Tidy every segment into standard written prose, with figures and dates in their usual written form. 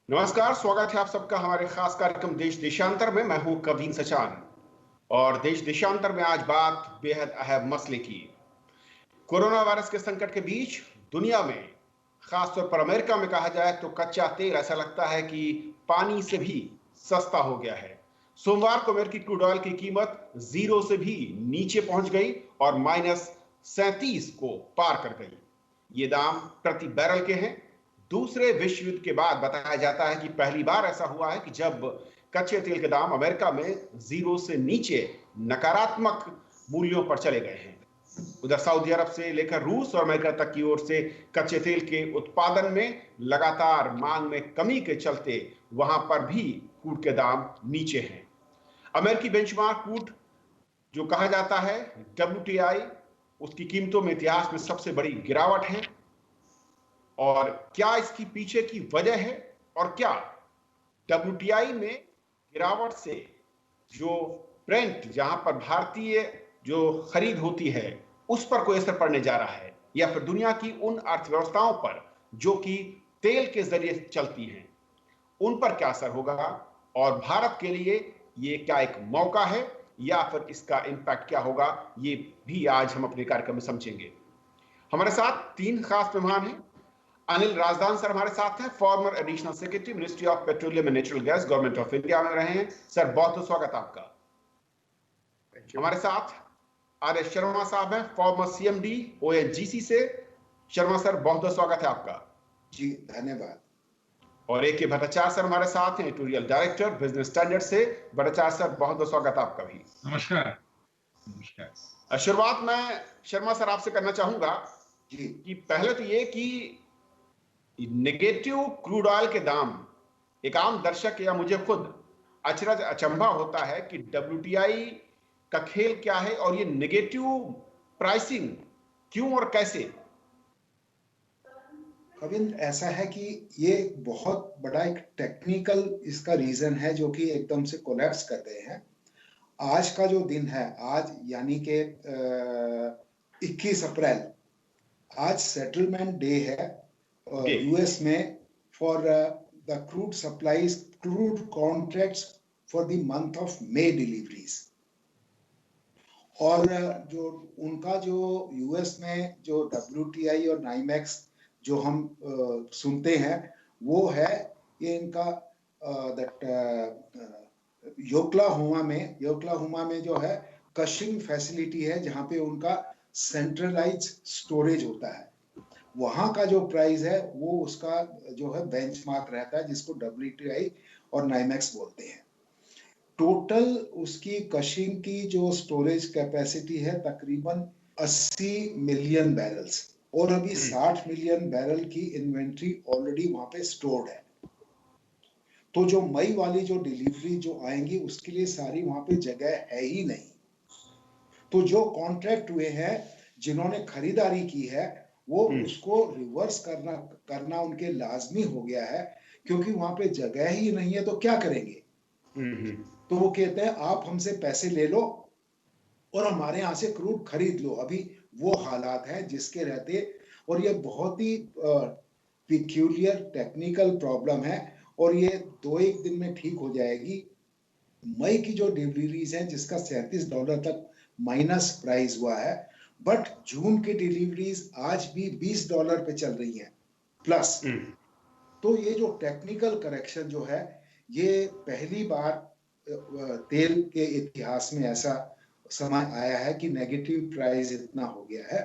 नमस्कार, स्वागत है आप सबका हमारे खास कार्यक्रम देश देशांतर में। मैं हूं कवीन सचान और देश देशांतर में आज बात बेहद अहम मसले की। कोरोना वायरस के संकट के बीच दुनिया में, खासतौर पर अमेरिका में कहा जाए तो कच्चा तेल ऐसा लगता है कि पानी से भी सस्ता हो गया है। सोमवार को अमेरिकी क्रूड ऑयल की कीमत जीरो से भी नीचे पहुंच गई और -37 को पार कर गई। ये दाम प्रति बैरल के हैं। दूसरे विश्व युद्ध के बाद बताया जाता है कि पहली बार ऐसा हुआ है कि जब कच्चे तेल के दाम अमेरिका में जीरो से नीचे नकारात्मक मूल्यों पर चले गए हैं। उधर सऊदी अरब से लेकर रूस और अमेरिका तक की ओर से कच्चे तेल के उत्पादन में लगातार मांग में कमी के चलते वहां पर भी क्रूड के दाम नीचे हैं। अमेरिकी बेंचमार्क क्रूड जो कहा जाता है WTI, उसकी कीमतों में इतिहास में सबसे बड़ी गिरावट है। और क्या इसकी पीछे की वजह है और क्या WTI में गिरावट से जो ब्रेंट, जहां पर भारतीय जो खरीद होती है, उस पर कोई असर पड़ने जा रहा है, या फिर दुनिया की उन अर्थव्यवस्थाओं पर जो कि तेल के जरिए चलती हैं, उन पर क्या असर होगा? और भारत के लिए ये क्या एक मौका है या फिर इसका इम्पैक्ट क्या होगा, ये भी आज हम अपने कार्यक्रम में समझेंगे। हमारे साथ तीन खास मेहमान हैं। अनिल राजदान सर हमारे साथ हैं, farmer additional secretary, ministry of petroleum and natural gas, government of India में रहे हैं। सर, बहुत बहुत स्वागत आपका। हमारे साथ आर एस शर्मा साहब हैं, फॉर्मर CMD ONGC से। शर्मा सर, बहुत बहुत स्वागत है आपका। जी धन्यवाद। और AK भट्टाचार्य सर हमारे साथ हैं, एडिटोरियल डायरेक्टर, बिजनेस स्टैंडर्ड से। भट्टाचार्य सर, बहुत बहुत स्वागत आपका भी। नमस्कार। नमस्कार। शुरुआत मैं शर्मा सर आपसे करना चाहूंगा जी कि पहले तो ये कि नेगेटिव क्रूड ऑयल के दाम, एक आम दर्शक या मुझे खुद अचरज अचंभा होता है कि WTI का खेल क्या है और ये नेगेटिव प्राइसिंग क्यों और कैसे? कविंद, ऐसा है कि ये बहुत बड़ा एक टेक्निकल इसका रीजन है जो कि एकदम से कोलैप्स कर गए हैं। आज का जो दिन है, आज यानी कि 21 अप्रैल, आज सेटलमेंट डे है US में for the crude supplies, crude contracts for the month of May deliveries. और जो उनका जो US में जो WTI और NYMEX जो हम सुनते हैं, वो है ये इनका योक्लाहोमा में जो है कशिंग फैसिलिटी है, जहां पे उनका सेंट्रलाइज स्टोरेज होता है। वहां का जो प्राइस है वो उसका जो है बेंचमार्क रहता है, जिसको WTI और NYMEX बोलते हैं। टोटल उसकी कशिंग की जो स्टोरेज कैपेसिटी है तकरीबन 80 मिलियन बैरल्स, और अभी 60 मिलियन बैरल की इन्वेंट्री ऑलरेडी वहां पे स्टोर्ड है। तो जो मई वाली जो डिलीवरी जो आएंगी उसके लिए सारी वहां पे जगह है ही नहीं। तो जो कॉन्ट्रैक्ट हुए हैं, जिन्होंने खरीदारी की है, वो उसको रिवर्स करना उनके लाजमी हो गया है, क्योंकि वहां पे जगह ही नहीं है। तो क्या करेंगे? तो वो कहते हैं आप हमसे पैसे ले लो और हमारे यहाँ से क्रूड खरीद लो। अभी वो हालात हैं जिसके रहते, और ये बहुत ही पिक्यूलियर टेक्निकल प्रॉब्लम है, और ये 2-1 दिन में ठीक हो जाएगी। मई की जो डिलीवरीज हैं, जिसका $37 तक माइनस प्राइस हुआ है, बट जून की डिलीवरीज आज भी $20 पे चल रही हैं प्लस। तो ये जो टेक्निकल करेक्शन जो है, ये पहली बार तेल के इतिहास में ऐसा समय आया है कि नेगेटिव प्राइस इतना हो गया है।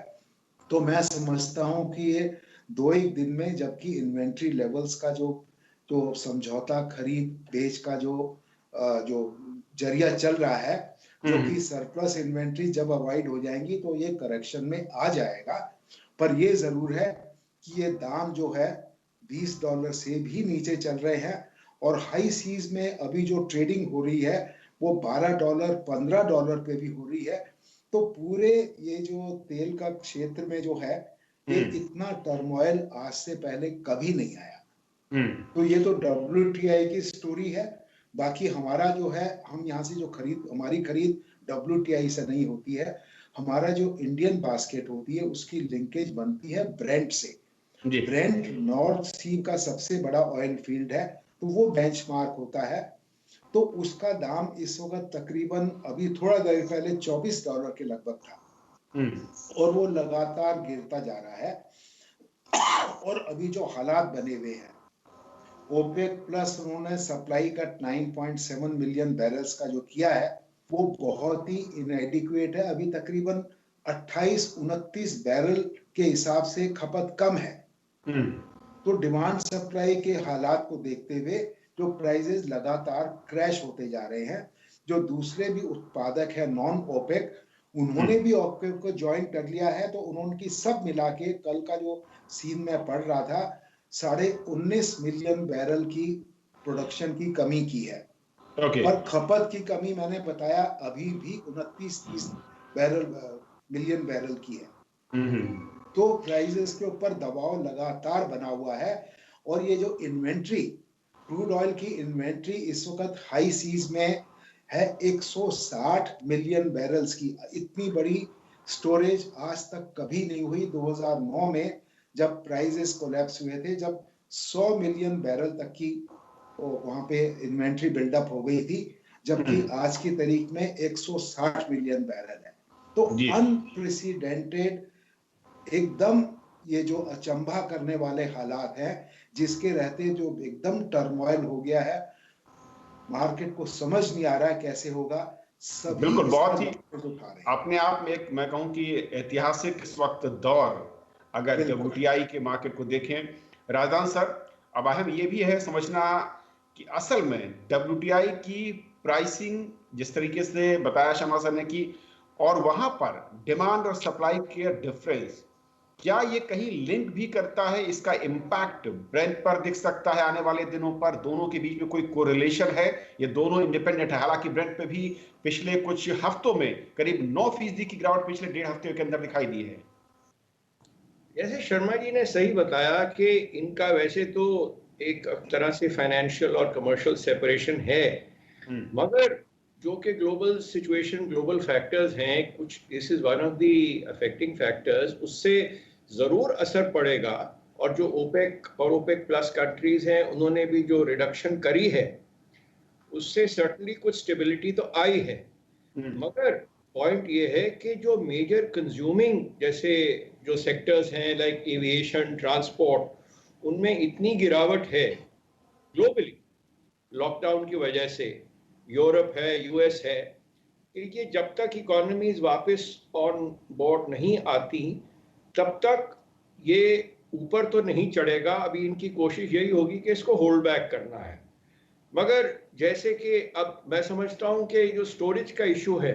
तो मैं समझता हूं कि ये 2-1 दिन में, जबकि इन्वेंट्री लेवल्स का जो समझौता खरीद बेच का जो जरिया चल रहा है, जो कि सरप्लस इन्वेंट्री जब अवॉइड हो जाएंगी तो ये करेक्शन में आ जाएगा। पर ये जरूर है कि ये दाम जो है $20 से भी नीचे चल रहे हैं, और हाई सीज में अभी जो ट्रेडिंग हो रही है वो $12, $15 पे भी हो रही है। तो पूरे ये जो तेल का क्षेत्र में जो है, ये इतना टर्मोइल आज से पहले कभी नहीं आया। तो ये तो WTI की स्टोरी है। बाकी हमारा जो है, हम यहाँ से जो हमारी खरीद WTI से नहीं होती है। हमारा जो इंडियन बास्केट होती है उसकी लिंकेज बनती है ब्रेंट से। ब्रेंट नॉर्थ सी का सबसे बड़ा ऑयल फील्ड है, तो वो बेंचमार्क होता है। तो उसका दाम इस वक्त तकरीबन अभी थोड़ा देर पहले $24 के लगभग था और वो लगातार गिरता जा रहा है। और अभी जो हालात बने हुए हैं, ओपेक प्लस उन्होंने सप्लाई का 9.7 मिलियन बैरल्स का जो किया है वो बहुत ही इनएडिक्वेट है। अभी तकरीबन 28-29 बैरल के हिसाब से खपत कम है। तो डिमांड सप्लाई के हालात को देखते हुए जो प्राइसेस लगातार क्रैश होते जा रहे हैं। जो दूसरे भी उत्पादक है नॉन ओपेक, उन्होंने भी ओपेक को ज्वाइन कर लिया है। तो उन्होंने सब मिला के कल का जो सीन में पढ़ रहा था 19.5 मिलियन बैरल की प्रोडक्शन की कमी की है। और खपत की कमी मैंने बताया अभी भी 29-30 मिलियन बैरल की है। तो प्राइसेस के ऊपर दबाव लगातार बना हुआ है। और ये जो इन्वेंट्री, क्रूड ऑयल की इन्वेंट्री इस वक्त हाई सीज में है 160 मिलियन बैरल्स की। इतनी बड़ी स्टोरेज आज तक कभी नहीं हुई। 2009 में जब प्राइसेस कोलैप्स हुए थे, जब 100 मिलियन बैरल तक की वहां पे इन्वेंट्री बिल्डअप हो गई थी, जबकि आज की तारीख में 160 मिलियन बैरल है। तो अनप्रेसिडेंटेड, एकदम ये जो अचंभा करने वाले हालात हैं, जिसके रहते जो एकदम टर्मोइल हो गया है, मार्केट को समझ नहीं आ रहा है कैसे होगा। सभी बिल्कुल, बहुत ही उठा रहे हैं। अपने आप में एक, मैं कहूं कि ऐतिहासिक इस वक्त दौर अगर WTI के मार्केट को देखें राजदान सर, अब अहम ये भी है समझना कि असल में WTI की प्राइसिंग जिस तरीके से बताया शर्मा सर ने की, और वहां पर डिमांड और सप्लाई के डिफरेंस, क्या ये कहीं लिंक भी करता है? इसका इम्पैक्ट ब्रेंट पर दिख सकता है आने वाले दिनों पर? दोनों के बीच में कोई कोरिलेशन है? ये दोनों इंडिपेंडेंट है। हालांकि ब्रेंट पे भी पिछले कुछ हफ्तों में करीब 9% की गिरावट पिछले 1.5 हफ्ते के अंदर दिखाई दी है। जैसे शर्मा जी ने सही बताया कि इनका वैसे तो एक तरह से फाइनेंशियल और कमर्शियल सेपरेशन है, मगर जो कि ग्लोबल सिचुएशन, ग्लोबल फैक्टर्स हैं, कुछ this is one of the affecting factors, उससे ज़रूर असर पड़ेगा। और जो ओपेक और ओपेक प्लस कंट्रीज हैं, उन्होंने भी जो रिडक्शन करी है उससे सर्टनली कुछ स्टेबिलिटी तो आई है। मगर पॉइंट ये है कि जो मेजर कंज्यूमिंग जैसे जो सेक्टर्स हैं लाइक एविएशन, ट्रांसपोर्ट, उनमें इतनी गिरावट है ग्लोबली लॉकडाउन की वजह से, यूरोप है, US है, कि ये जब तक इकोनॉमीज वापस ऑन बोर्ड नहीं आती तब तक ये ऊपर तो नहीं चढ़ेगा। अभी इनकी कोशिश यही होगी कि इसको होल्ड बैक करना है। मगर जैसे कि अब मैं समझता हूं कि जो स्टोरेज का इशू है,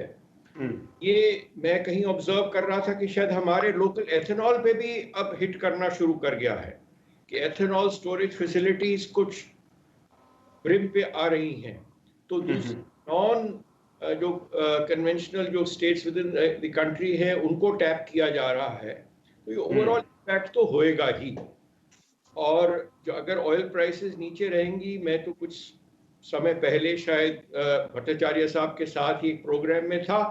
ये मैं कहीं ऑब्जर्व कर रहा था कि शायद हमारे लोकल एथेनॉल पे भी अब हिट करना शुरू कर गया है कि एथेनॉल स्टोरेज फैसिलिटीज कुछ ब्रिम पे आ रही हैं। तो नॉन जो कन्वेंशनल जो states with in the country है उनको टैप किया जा रहा है। तो ये ओवरऑल इम्पैक्ट तो होएगा ही। और जो अगर ऑयल प्राइसेस नीचे रहेंगी, मैं तो कुछ समय पहले शायद भट्टाचार्य साहब के साथ ही एक प्रोग्राम में था,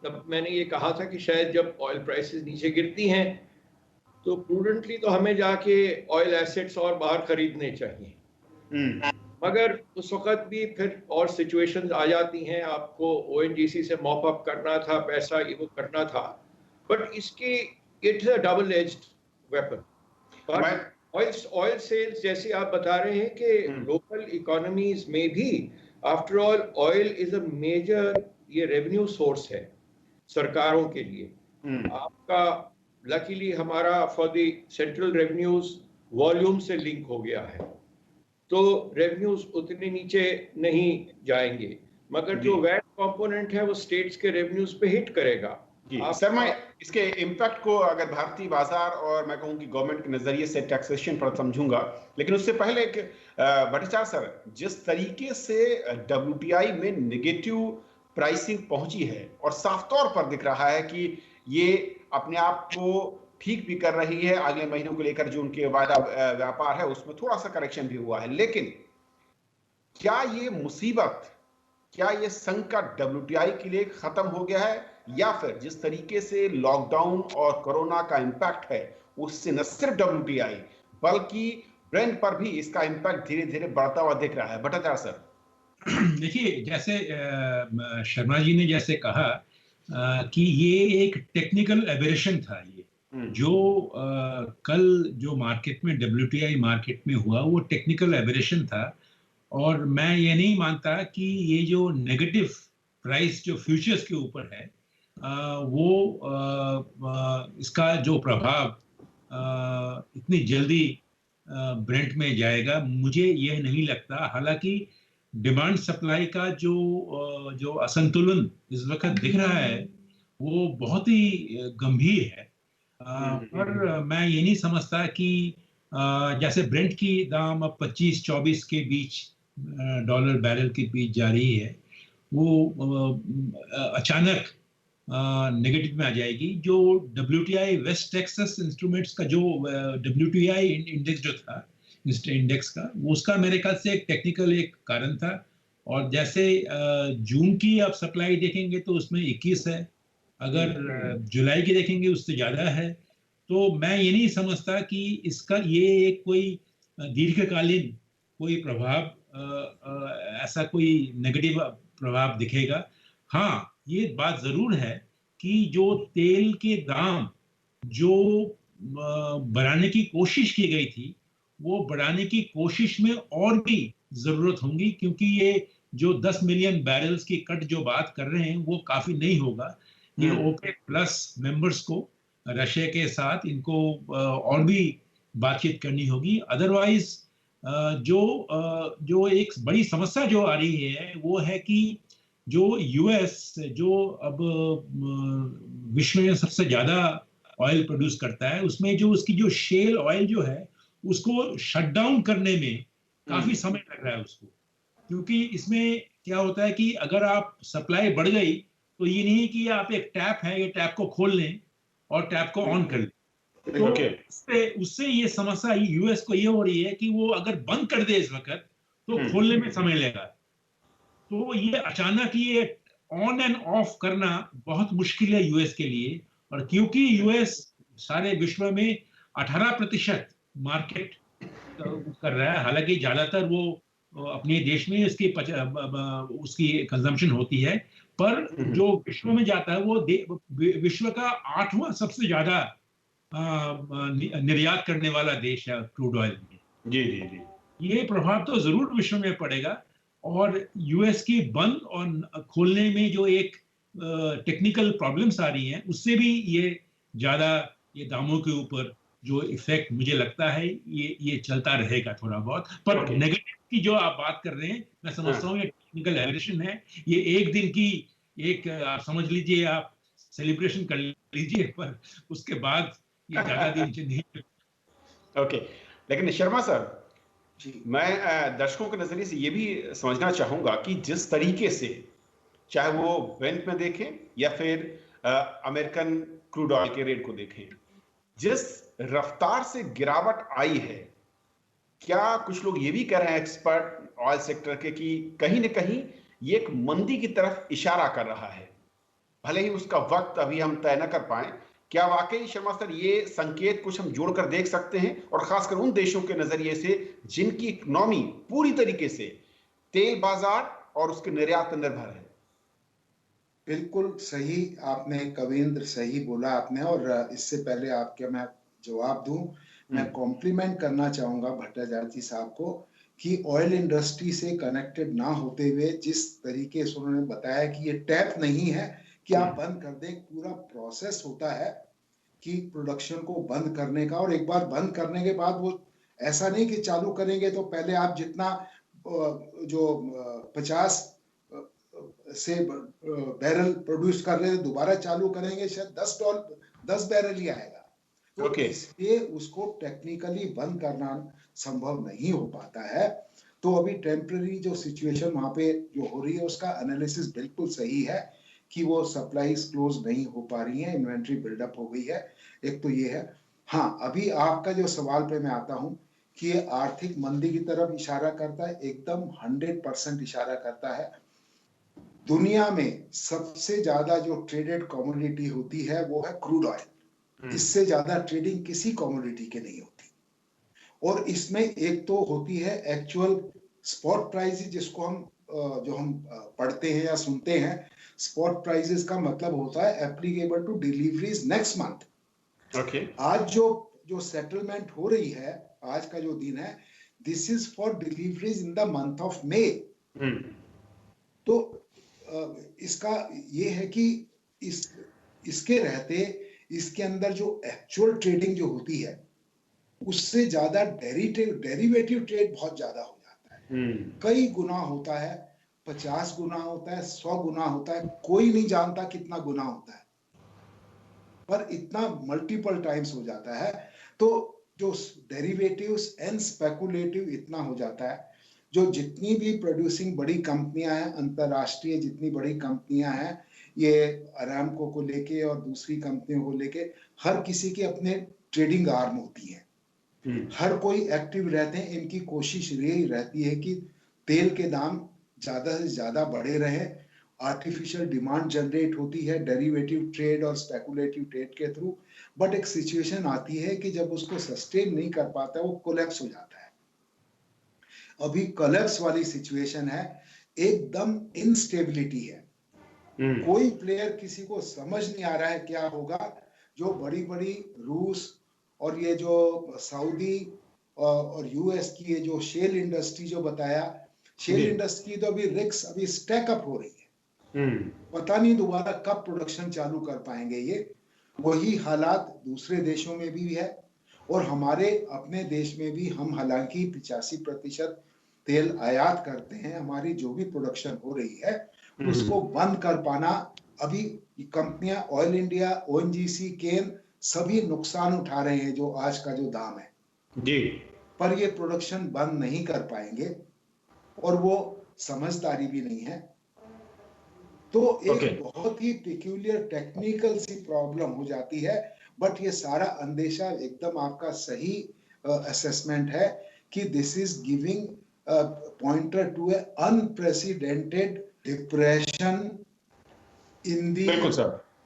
तब मैंने ये कहा था कि शायद जब ऑयल प्राइसेस नीचे गिरती हैं तो प्रूडेंटली तो हमें जाके ऑयल एसेट्स और बाहर खरीदने चाहिए। मगर उस वक्त भी फिर और सिचुएशंस आ जाती हैं, आपको ONGC से मॉप अप करना था, पैसा ये वो करना था, बट इसकी it's a double edged weapon. But oil sales जैसे आप बता रहे हैं कि लोकल इकोनॉमीज में भी after all oil is a major ये रेवेन्यू सोर्स है सरकारों के लिए। आपका लकीली हमारा for the central revenues volume से लिंक हो गया है, तो रेवेन्यूज उतने नीचे नहीं जाएंगे, मगर जो वैट कंपोनेंट है वो स्टेट्स के रेवेन्यूज पे हिट करेगा। सर, मैं इसके इम्पैक्ट को अगर भारतीय बाजार और मैं कहूं कि गवर्नमेंट के नजरिए से टैक्सेशन पर समझूंगा, लेकिन उससे पहले एक भट्टाचार्य सर, जिस तरीके से WTI में नेगेटिव प्राइसिंग पहुंची है और साफ तौर पर दिख रहा है कि ये अपने आप को ठीक भी कर रही है, अगले महीनों को लेकर जो उनके वायदा व्यापार है उसमें थोड़ा सा करेक्शन भी हुआ है, लेकिन क्या ये मुसीबत, क्या ये संकट WTI के लिए खत्म हो गया है, या फिर जिस तरीके से लॉकडाउन और कोरोना का इंपैक्ट है उससे न सिर्फ WTI बल्कि ब्रेंट पर भी इसका इम्पैक्ट धीरे धीरे बढ़ता हुआ दिख रहा है। भट्टाचार्य सर। देखिए, जैसे शर्मा जी ने जैसे कहा कि ये एक टेक्निकल एबेरेशन था। ये जो कल जो मार्केट में WTI मार्केट में हुआ वो टेक्निकल एबेरेशन था। और मैं ये नहीं मानता कि ये जो नेगेटिव प्राइस जो फ्यूचर्स के ऊपर है इसका जो प्रभाव इतनी जल्दी ब्रेंट में जाएगा, मुझे यह नहीं लगता। हालांकि डिमांड सप्लाई का जो असंतुलन इस वक्त दिख रहा है वो बहुत ही गंभीर है। पर मैं ये नहीं समझता कि जैसे ब्रेंट की दाम अब 25-24 के बीच डॉलर बैरल के बीच जा रही है, वो अचानक नेगेटिव में आ जाएगी। जो WTI वेस्ट टेक्सास इंस्ट्रूमेंट्स का जो WTI इंडेक्स जो था इंडेक्स का, वो उसका मेरे ख्याल से एक टेक्निकल एक कारण था। और जैसे जून की आप सप्लाई देखेंगे तो उसमें 21 है, अगर जुलाई की देखेंगे उससे ज्यादा है। तो मैं ये नहीं समझता कि इसका ये एक कोई दीर्घकालीन कोई प्रभाव ऐसा कोई नेगेटिव प्रभाव दिखेगा। हाँ, ये बात जरूर है कि जो तेल के दाम जो बढ़ाने की कोशिश की गई थी, वो बढ़ाने की कोशिश में और भी जरूरत होगी, क्योंकि ये जो 10 मिलियन बैरल्स की कट जो बात कर रहे हैं वो काफी नहीं होगा। ये ओपेक प्लस मेंबर्स को रशिया के साथ इनको और भी बातचीत करनी होगी। अदरवाइज जो एक बड़ी समस्या जो आ रही है वो है कि जो यूएस जो अब विश्व में सबसे ज्यादा ऑयल प्रोड्यूस करता है, उसमें जो उसकी जो शेल ऑयल जो है उसको शट डाउन करने में काफी समय लग रहा है उसको। क्योंकि इसमें क्या होता है कि अगर आप सप्लाई बढ़ गई तो ये नहीं कि आप एक टैप है, ये टैप को खोल लें और टैप को ऑन कर लें। तो उससे ये समस्या यूएस को ये हो रही है कि वो अगर बंद कर दे इस वक्त तो खोलने में समय लेगा। तो ये अचानक ये ऑन एंड ऑफ करना बहुत मुश्किल है यूएस के लिए। और क्योंकि यूएस सारे विश्व में 18% मार्केट कर रहा है, हालांकि ज्यादातर वो अपने देश में उसकी कंजम्पशन होती है, पर जो विश्व में जाता है वो विश्व का 8वां सबसे ज्यादा निर्यात करने वाला देश है क्रूड ऑयल में। जी जी जी। ये प्रभाव तो जरूर विश्व में पड़ेगा। और यूएस की बंद और खोलने में जो एक टेक्निकल प्रॉब्लम्स आ रही हैं, उससे भी ये ज्यादा ये दामों के ऊपर जो इफेक्ट मुझे लगता है ये चलता रहेगा थोड़ा बहुत। पर नेगेटिव की जो आप बात कर रहे हैं, मैं समझता हूँ ये टेक्निकल एवरेशन है। ये एक दिन की एक आप समझ लीजिए, आप सेलिब्रेशन कर लीजिए, पर उसके बाद ये ज्यादा दिन नहीं। ओके, लेकिन शर्मा सर, मैं दर्शकों के नजरिए से ये भी समझना चाहूंगा कि जिस तरीके से चाहे वो ब्रेंट में देखें या फिर अमेरिकन क्रूड ऑयल के रेट को देखें, जिस रफ्तार से गिरावट आई है, क्या कुछ लोग ये भी कह रहे हैं एक्सपर्ट ऑयल सेक्टर के कि कहीं ना कहीं ये एक मंदी की तरफ इशारा कर रहा है, भले ही उसका वक्त अभी हम तय न कर पाए। क्या वाकई शर्मा सर ये संकेत कुछ हम जोड़कर देख सकते हैं, और खासकर उन देशों के नजरिए से जिनकी इकोनॉमी पूरी तरीके से तेल बाजार और उसके निर्यात पर निर्भर है? बिल्कुल सही आपने कविंद्र, सही बोला आपने। और इससे पहले आपके मैं जवाब दूं, मैं कॉम्प्लीमेंट करना चाहूंगा भट्टाचार्य जी साहब को कि ऑयल इंडस्ट्री से कनेक्टेड ना होते हुए जिस तरीके से उन्होंने बताया कि ये टैप नहीं है कि आप बंद कर दें, पूरा प्रोसेस होता है कि प्रोडक्शन को बंद करने का। और एक बार बंद करने के बाद वो ऐसा नहीं कि चालू करेंगे तो पहले आप जितना जो 50 से बैरल प्रोड्यूस कर रहे हैं दोबारा चालू करेंगे, शायद 10 बैरल ही आएगा। तो इसलिए उसको टेक्निकली बंद करना संभव नहीं हो पाता है। तो अभी टेम्पररी जो सिचुएशन वहां पे जो हो रही है उसका एनालिसिस बिल्कुल सही है कि वो सप्लाईज क्लोज नहीं हो पा रही है, इन्वेंट्री बिल्डअप हो गई है। एक तो ये है। हाँ, अभी आपका जो सवाल पे मैं आता हूं कि ये आर्थिक मंदी की तरफ इशारा करता है, एकदम 100% इशारा करता है। दुनिया में सबसे ज्यादा जो ट्रेडेड कमोडिटी होती है वो है क्रूड ऑयल। इससे ज्यादा ट्रेडिंग किसी कमोडिटी के नहीं होती। और इसमें एक तो होती है एक्चुअल स्पॉट प्राइस, जिसको हम जो हम पढ़ते हैं या सुनते हैं, स्पॉट प्राइसेस का मतलब होता है applicable to deliveries next month. Okay. आज जो सेटलमेंट हो रही है, आज का जो दिन है, this is for deliveries in the month of May. तो इसका ये है कि इसके रहते इसके अंदर जो एक्चुअल ट्रेडिंग जो होती है उससे ज्यादा डेरिवेटिव ट्रेड बहुत ज्यादा हो जाता है। कई गुना होता है, 50 गुना होता है, 100 गुना होता है, कोई नहीं जानता कितना गुना होता है, पर इतना मल्टीपल टाइम्स हो जाता है। तो जो डेरिवेटिव्स एंड स्पेकुलेटिव इतना हो जाता है, जो जितनी भी प्रोड्यूसिंग बड़ी कंपनियां हैं, अंतरराष्ट्रीय जितनी बड़ी कंपनियां हैं, ये अरामको को लेके और दूसरी कंपनियों को लेके, हर किसी के अपने ट्रेडिंग आर्म होती है, हर कोई एक्टिव रहते हैं। इनकी कोशिश यही रहती है कि तेल के दाम ज्यादा से ज्यादा बढ़े रहे, आर्टिफिशियल डिमांड जनरेट होती है डेरिवेटिव ट्रेड और स्पेकुलेटिव ट्रेड के थ्रू। बट एक सिचुएशन आती है कि जब उसको सस्टेन नहीं कर पाता, वो कोलैप्स हो जाता है। अभी कोलैप्स वाली सिचुएशन है, एकदम इनस्टेबिलिटी है। कोई प्लेयर, किसी को समझ नहीं आ रहा है क्या होगा। जो बड़ी बड़ी रूस और ये जो सऊदी और यूएस की ये जो शेल इंडस्ट्री जो बताया, शेल इंडस्ट्री तो अभी रिक्स अभी स्टैक अप हो रही है, पता नहीं दोबारा कब प्रोडक्शन चालू कर पाएंगे ये। वही हालात दूसरे देशों में भी है और हमारे अपने देश में भी। हम हालांकि 85% तेल आयात करते हैं, हमारी जो भी प्रोडक्शन हो रही है उसको बंद कर पाना, अभी कंपनियां ऑयल इंडिया, ओएनजीसी, केन सभी नुकसान उठा रहे हैं जो आज का जो दाम है जी, पर ये प्रोडक्शन बंद नहीं कर पाएंगे और वो समझदारी भी नहीं है। तो एक बहुत ही पेक्यूलियर टेक्निकल सी प्रॉब्लम हो जाती है। बट ये सारा अंदेशा एकदम आपका सही असेसमेंट है कि this is giving pointer to a unprecedented depression in the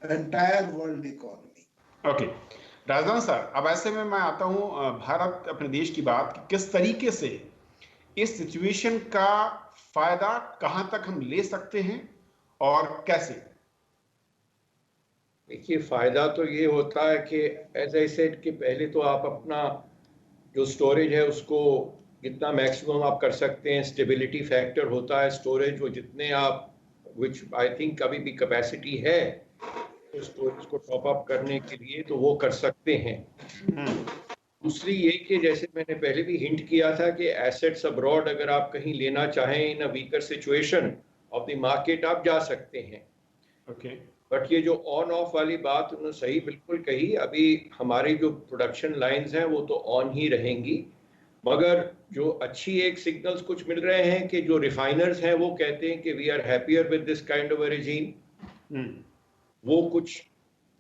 entire world economy. Okay Rajnath sir, अब ऐसे में मैं आता हूं भारत अपने देश की बात कि किस तरीके से इस सिचुएशन का फायदा कहां तक हम ले सकते हैं और कैसे। देखिए, फायदा तो ये होता है कि एज आई सेड कि पहले तो आप अपना जो स्टोरेज है उसको जितना मैक्सिमम आप कर सकते हैं, स्टेबिलिटी फैक्टर होता है स्टोरेज, वो जितने आप विच आई थिंक अभी भी कैपेसिटी है तो स्टोरेज को टॉप अप करने के लिए तो वो कर सकते हैं। दूसरी ये कि जैसे मैंने पहले भी हिंट किया था कि एसेट्स अब्रॉड अगर आप कहीं लेना चाहें in a weaker situation of the market आप जा सकते हैं। ओके बट ये जो ऑन ऑफ वाली बात उन्होंने सही बिल्कुल कही। अभी हमारी जो प्रोडक्शन लाइंस हैं वो तो ऑन ही रहेंगी, मगर जो अच्छी एक सिग्नल्स कुछ मिल रहे हैं कि जो रिफाइनर्स हैं वो कहते हैं कि we are happier with this kind of a regime. वो कुछ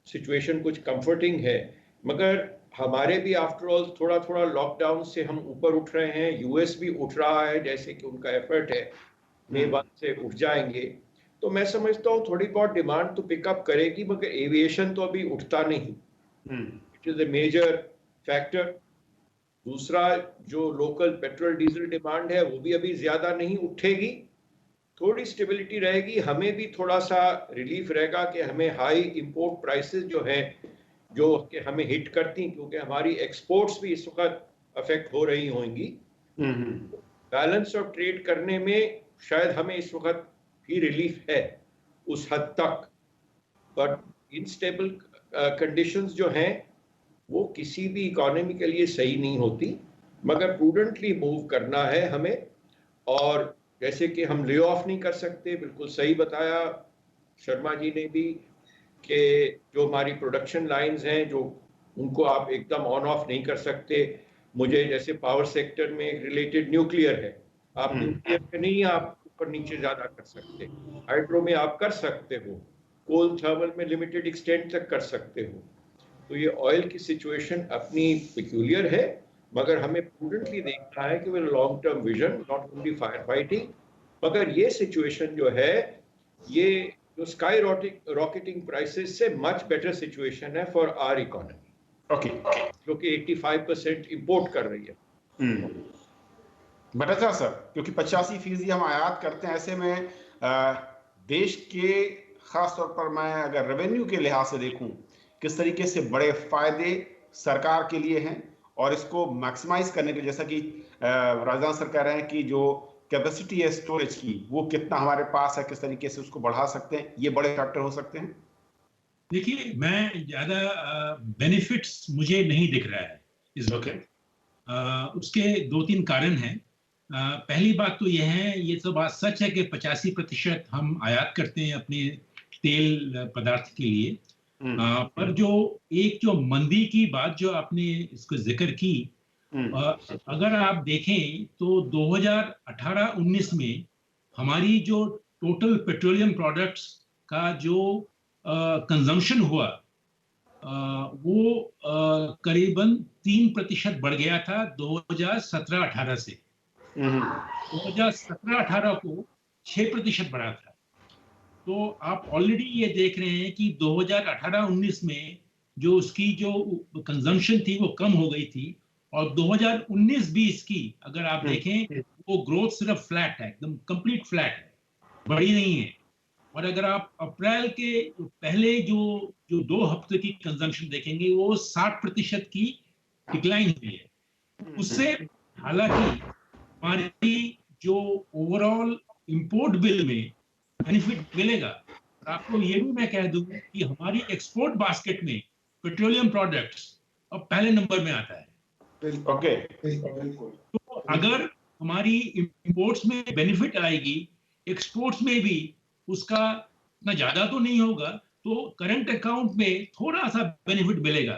सिचुएशन कुछ कंफर्टिंग है, मगर हमारे भी आफ्टर ऑल थोड़ा थोड़ा लॉकडाउन से हम ऊपर उठ रहे हैं। यूएस भी उठ रहा है, जैसे कि उनका एफर्ट है, मई 1 से उठ जाएंगे। तो मैं समझता हूँ थोड़ी बहुत डिमांड तो पिकअप करेगी, मगर एविएशन तो अभी उठता नहीं, it is a major factor. दूसरा जो लोकल पेट्रोल डीजल डिमांड है वो भी अभी ज्यादा नहीं उठेगी, थोड़ी स्टेबिलिटी रहेगी। हमें भी थोड़ा सा रिलीफ रहेगा कि हमें हाई इंपोर्ट प्राइसेस जो हैं जो कि हमें हिट करती, क्योंकि हमारी एक्सपोर्ट्स भी इस वक्त अफेक्ट हो रही होंगी। बैलेंस ऑफ ट्रेड करने में शायद हमें इस वक्त भी रिलीफ है उस हद तक, बट इनस्टेबल कंडीशंस जो हैं वो किसी भी इकोनॉमी के लिए सही नहीं होती, मगर प्रूडेंटली मूव करना है हमें। और जैसे कि हम ले ऑफ नहीं कर सकते, बिल्कुल सही बताया शर्मा जी ने भी कि जो हमारी प्रोडक्शन लाइंस हैं जो उनको आप एकदम ऑन ऑफ नहीं कर सकते। मुझे जैसे पावर सेक्टर में रिलेटेड न्यूक्लियर है, आप न्यूक्लियर में नहीं आप ऊपर नीचे ज्यादा कर सकते, हाइड्रो में आप कर सकते हो, कोल थर्मल में लिमिटेड एक्सटेंट तक कर सकते हो। तो ये ऑयल की सिचुएशन अपनी पिक्यूलियर है, मगर हमें प्रूडेंटली देखना है कि वो long term vision, not only fire fighting. मगर ये सिचुएशन जो है, ये जो स्काई रॉकेटिंग प्राइसेस से मच बेटर सिचुएशन है फॉर आवर इकोनॉमी, ओके, जो कि 85% इंपोर्ट कर रही है। भट्टाचार्य सर, क्योंकि 85% हम आयात करते हैं, ऐसे में देश के खास तौर पर मैं अगर रेवेन्यू के लिहाज से देखूं, किस तरीके से बड़े फायदे सरकार के लिए हैं और इसको मैक्सिमाइज करने के, जैसा कि राजदान सर कह रहे हैं कि जो कैपेसिटी है स्टोरेज की वो कितना हमारे पास है, किस तरीके से उसको बढ़ा सकते हैं, ये बड़े फैक्टर हो सकते हैं। देखिए, मैं ज्यादा बेनिफिट्स मुझे नहीं दिख रहा है इस वक्त। उसके 2-3 कारण हैं। पहली बात तो यह है, ये तो बात सच है कि 85% हम आयात करते हैं अपने तेल पदार्थ के लिए, पर जो मंदी की बात जो आपने इसको जिक्र की, अगर आप देखें तो 2018-19 में हमारी जो टोटल पेट्रोलियम प्रोडक्ट्स का जो कंजम्पशन हुआ वो करीबन 3% बढ़ गया था 2017-18 से। 2017-18 को 6% बढ़ा था। तो आप ऑलरेडी ये देख रहे हैं कि 2018-19 में जो उसकी जो कंजम्पशन थी वो कम हो गई थी, और 2019-20 की अगर आप देखें वो ग्रोथ सिर्फ फ्लैट है, एकदम कंप्लीट फ्लैट है, बड़ी नहीं है। और अगर आप अप्रैल के पहले जो 2 हफ्ते की कंजम्पशन देखेंगे वो 60% की डिक्लाइन हुई है उससे। हालांकि हमारी जो ओवरऑल इंपोर्ट बिल में बेनिफिट मिलेगा, और आपको ये भी मैं कह दूं कि हमारी एक्सपोर्ट बास्केट में पेट्रोलियम प्रोडक्ट्स अब पहले नंबर में आता है। तो अगर हमारी इंपोर्ट्स में बेनिफिट आएगी, एक्सपोर्ट्स में भी उसका इतना ज्यादा तो नहीं होगा, तो करंट अकाउंट में थोड़ा सा बेनिफिट मिलेगा,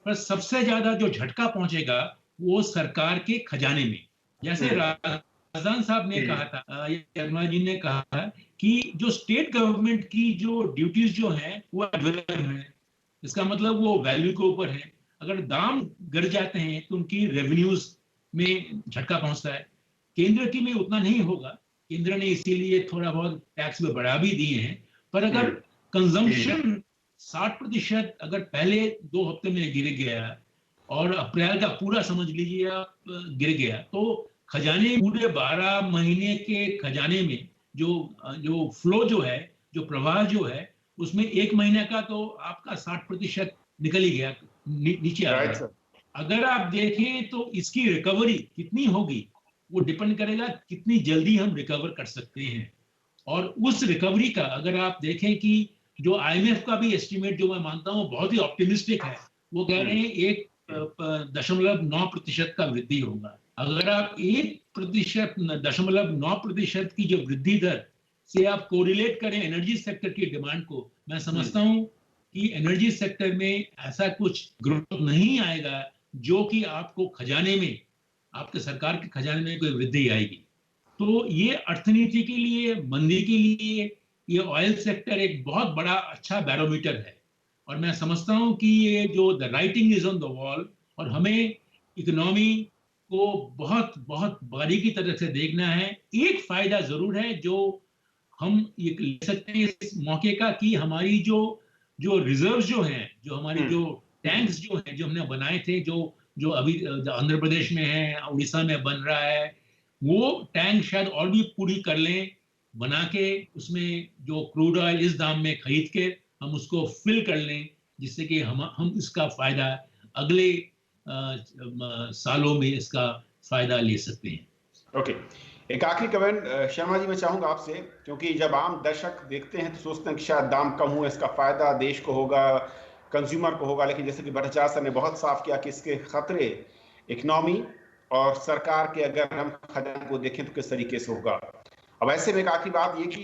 पर सबसे ज्यादा जो झटका पहुंचेगा वो सरकार के खजाने में। जैसे राजदान साहब ने कहा था, शर्मा जी ने कहा कि जो स्टेट गवर्नमेंट की जो ड्यूटीज जो हैं वो अवेलेबल है, इसका मतलब वो वैल्यू के ऊपर है। अगर दाम गिर जाते हैं तो उनकी रेवेन्यूज में झटका पहुंचता है। केंद्र की में उतना नहीं होगा, केंद्र ने इसीलिए थोड़ा बहुत टैक्स में बढ़ा भी दिए हैं, पर अगर कंजम्पशन 60% अगर पहले 2 हफ्ते में गिर गया और अप्रैल का पूरा समझ लीजिए आप गिर गया, तो खजाने पूरे 12 महीने के खजाने में जो फ्लो जो है, जो प्रवाह जो है, उसमें 1 महीने का तो आपका 60% निकल ही गया, नीचे आ गया। अगर आप देखें तो इसकी रिकवरी कितनी होगी वो डिपेंड करेगा कितनी जल्दी हम रिकवर कर सकते हैं। और उस रिकवरी का अगर आप देखें कि जो IMF का भी एस्टिमेट जो मैं मानता हूँ बहुत ही ऑप्टिमिस्टिक है, वो कह रहे हैं 1.9% का वृद्धि होगा। अगर आप 1.9% की जो वृद्धि दर से आप कोरिलेट करें एनर्जी सेक्टर की डिमांड को, मैं समझता हूं कि एनर्जी सेक्टर में ऐसा कुछ ग्रोथ नहीं आएगा जो कि आपको खजाने में, आपके सरकार के खजाने में कोई वृद्धि आएगी। तो ये अर्थनीति के लिए, मंदी के लिए ये ऑयल सेक्टर एक बहुत बड़ा अच्छा बैरोमीटर है। और मैं समझता हूं कि ये जो the writing is on the wall, और हमें इकोनॉमी को बहुत बहुत बारीकी तरह से देखना है। एक फायदा जरूर है जो हम ये ले सकते हैं इस मौके का, कि हमारी जो रिजर्व जो हैं, जो हमारी जो टैंक्स जो हैं, जो हमने बनाए थे, जो अभी आंध्र प्रदेश में है, उड़ीसा में बन रहा है, वो टैंक शायद और भी पूरी कर लें, बना के उसमें जो क्रूड ऑयल इस दाम में खरीद के हम उसको फिल कर लें, जिससे कि हम इसका फायदा अगले सालों में इसका फायदा ले सकते हैं। ओके, एक आखिरी कमेंट शर्मा जी मैं चाहूंगा आपसे, क्योंकि जब आम दर्शक देखते हैं तो सोचते हैं कि शायद दाम कम हुए, इसका फायदा देश को होगा, कंज्यूमर को होगा, लेकिन जैसे कि भट्टाचार्य सर ने बहुत साफ किया कि इसके खतरे इकोनॉमी और सरकार के अगर हम खजाने को देखें तो किस तरीके से होगा। अब ऐसे में एक आखिरी बात ये कि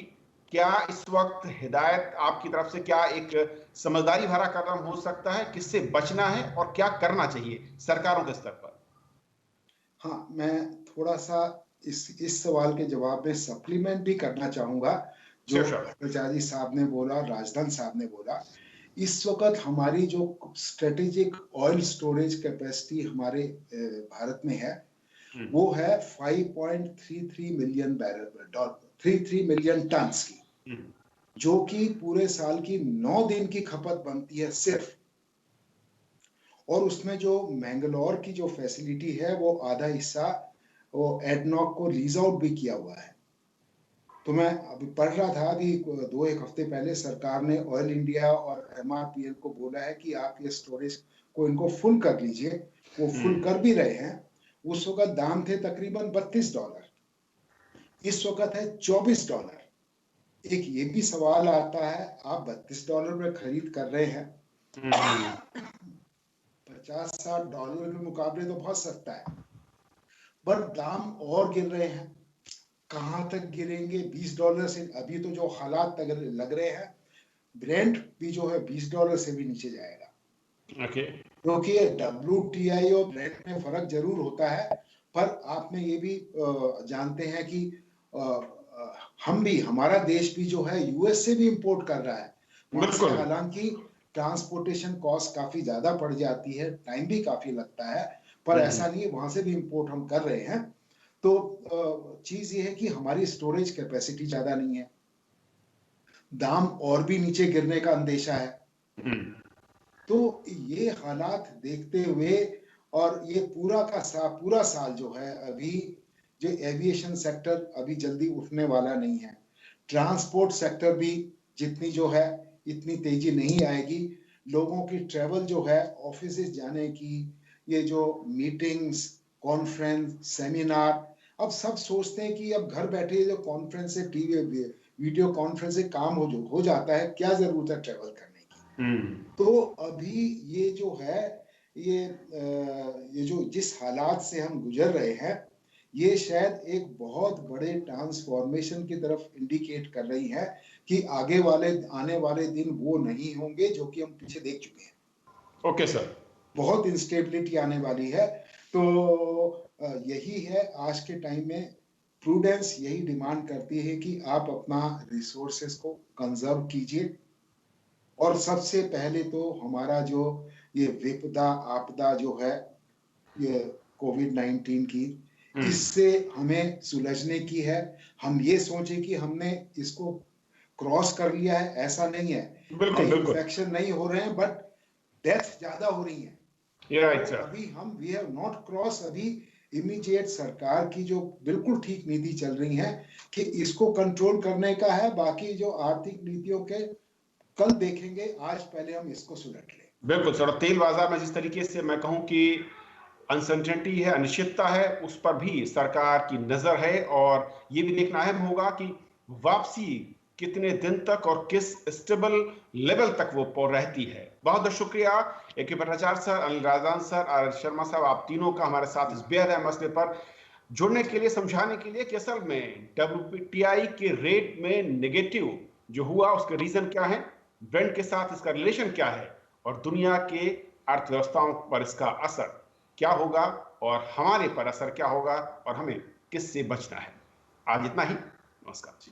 क्या इस वक्त हिदायत आपकी तरफ से क्या एक समझदारी भरा कदम हो सकता है, किससे बचना है और क्या करना चाहिए सरकारों के स्तर पर? हाँ, मैं थोड़ा सा इस सवाल के जवाब में सप्लीमेंट भी करना चाहूंगा जो भट्टाचार्य साहब ने बोला, राजदान साहब ने बोला। इस वक्त हमारी जो स्ट्रेटेजिक ऑयल स्टोरेज कैपेसिटी हमारे भारत में है वो है 5.33 मिलियन बैरल 33 मिलियन टन्स की, जो कि पूरे साल की 9 दिन की खपत बनती है सिर्फ। और उसमें जो मैंगलोर की जो फैसिलिटी है वो आधा हिस्सा वो एडनॉक को लीज आउट भी किया हुआ है। तो मैं अभी पढ़ रहा था, अभी 2-1 हफ्ते पहले सरकार ने ऑयल इंडिया और एमआरपीएल को बोला है कि आप ये स्टोरेज को इनको फुल कर लीजिए। वो फुल कर भी रहे हैं। उस वक्त दाम थे तकरीबन $32, इस वक्त है $24। एक ये भी सवाल आता है, आप $32 में खरीद कर रहे हैं, $50-60 के मुकाबले तो बहुत सस्ता है, पर दाम और गिर रहे हैं। कहां तक गिरेंगे? $20 से अभी तो जो हालात लग रहे हैं, ब्रेंट भी जो है $20 से भी नीचे जाएगा। क्योंकि WTI और ब्रेंट में फर्क जरूर होता है, पर आपने ये भी जानते हैं कि हम भी, हमारा देश भी जो है यूएस से भी इंपोर्ट कर रहा है। वहां से हालांकि ट्रांसपोर्टेशन कॉस्ट काफी ज्यादा पड़ जाती है, टाइम भी काफी लगता है, पर ऐसा नहीं है, वहां से भी इंपोर्ट हम कर रहे हैं। तो चीज ये है कि हमारी स्टोरेज कैपेसिटी ज्यादा नहीं है, दाम और भी नीचे गिरने का अंदेशा है। तो ये हालात देखते हुए, और ये पूरा साल जो है, अभी जो एविएशन सेक्टर अभी जल्दी उठने वाला नहीं है, ट्रांसपोर्ट सेक्टर भी जितनी जो है इतनी तेजी नहीं आएगी। लोगों की ट्रेवल जो है, ऑफिस जाने की, ये जो मीटिंग्स, कॉन्फ्रेंस, सेमिनार, अब सब सोचते हैं कि अब घर बैठे जो कॉन्फ्रेंस से, टीवी वीडियो कॉन्फ्रेंस से काम हो जाता है, क्या जरूरत है ट्रेवल करने की। तो अभी ये जो है, ये जो जिस हालात से हम गुजर रहे हैं, ये शायद एक बहुत बड़े ट्रांसफॉर्मेशन की तरफ इंडिकेट कर रही है कि आने वाले दिन वो नहीं होंगे जो कि हम पीछे देख चुके हैं। ओके सर, बहुत इंस्टेबिलिटी आने वाली है। तो यही है आज के टाइम में, प्रूडेंस यही डिमांड करती है कि आप अपना रिसोर्सेस को कंजर्व कीजिए, और सबसे पहले तो हमारा जो ये विपदा आपदा जो है, ये कोविड-19 की, इससे हमें सुलझने की है। हम ये सोचे कि हमने इसको क्रॉस कर लिया है, ऐसा नहीं है। इन्फेक्शन नहीं हो रहे हैं, बट डेथ ज्यादा हो रही है। अभी हम वी हैव नॉट क्रॉस। अभी इमीडिएट सरकार की जो बिल्कुल ठीक नीति चल रही है कि इसको कंट्रोल करने का है, बाकी जो आर्थिक नीतियों के कल देखेंगे, आज पहले हम इसको सुलझ लें। बिल्कुल सर, तेल बाजार में जिस तरीके से मैं कहूं कि अनसर्टेनिटी है, अनिश्चितता है, उस पर भी सरकार की नजर है, और ये भी देखना अहम होगा कि वापसी कितने दिन तक और किस स्टेबल लेवल तक वो रहती है। बहुत बहुत शुक्रिया AK Bhattacharya sir, Anil Rajdan sir, R Sharma साहब, आप तीनों का हमारे साथ इस बेहद अहम मसले पर जुड़ने के लिए, समझाने के लिए कि असल में WTI के रेट में नेगेटिव जो हुआ उसके रीजन क्या है, ब्रेंट के साथ इसका रिलेशन क्या है, और दुनिया के अर्थव्यवस्थाओं पर इसका असर क्या होगा, और हमारे पर असर क्या होगा, और हमें किससे बचना है। आज इतना ही। नमस्कार जी।